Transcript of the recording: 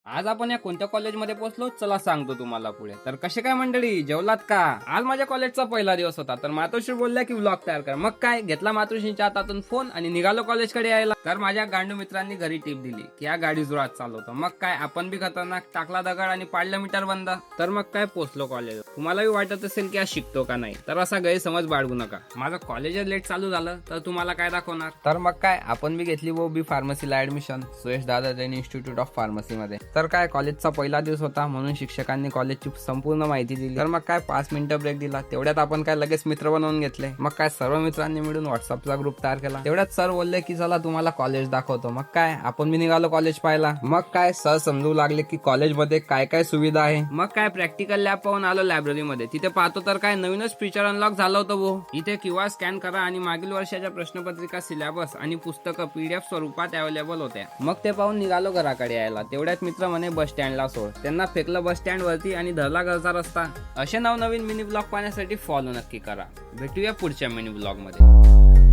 आज आपण या कोणत्या कॉलेजमध्ये पोहोचलो चला सांगतो तुम्हाला पुढे. तर कसे काय मंडळी, जेवलात का? आज माझ्या कॉलेजचा पहिला दिवस होता, तर मातोश्री बोलल्या की व्लॉग तयार कर. मग काय, घेतला मातोश्रीच्या हातातून फोन आणि निघालो कॉलेजकडे यायला. तर माझ्या गांडू मित्रांनी घरी टिप दिली की या गाडी जोरात चालवतो. मग काय, आपण बी खतरनाक, टाकला दगड आणि पाडलं मीटर बंद. तर मग काय, पोहोचलो कॉलेज. तुम्हालाही वाटत असेल की आज शिकतो का नाही, तर असा गैरसमज बाळगू नका. माझं कॉलेज लेट चालू झालं तर तुम्हाला काय दाखवणार. तर मग काय, आपण बी घेतली बी फार्मसीला ऍडमिशन सुयश दादा जैन इन्स्टिट्यूट ऑफ फार्मसी मध्ये. तर काय, कॉलेजचा पहिला दिवस होता म्हणून शिक्षकांनी कॉलेजची संपूर्ण माहिती दिली. तर मग काय, 5 मिनिटं ब्रेक दिला. तेवढ्यात आपण काय लगेच मित्र बनवून घेतले. मग काय, सर्व मित्रांनी मिळून व्हॉट्सअपचा ग्रुप तयार केला. तेवढ्यात सर बोलले की चला तुम्हाला कॉलेज दाखवतो. मग काय, आपण मी निघालो कॉलेज पाहायला. मग काय, सर समजू लागले की कॉलेजमध्ये काय काय सुविधा आहे. मग काय, प्रॅक्टिकल लॅब पाहून आलो लायब्ररीमध्ये. तिथे पाहतो तर काय, नवीनच फीचर अनलॉक झालं होतं वो. इथे QR स्कॅन करा आणि मागील वर्षाच्या प्रश्नपत्रिका, सिलेबस आणि पुस्तकं PDF स्वरूपात अवेलेबल होत्या. मग ते पाहून निघालो घराकडे यायला. तेवढ्यात मित्र म्हणे बस स्टँडला सोड. त्यांना फेकलं बस स्टँड वरती आणि धरला घरचा रस्ता. असे नवनवीन मिनी ब्लॉग पाहण्यासाठी फॉलो नक्की करा. भेटूया पुढच्या मिनी ब्लॉग मध्ये.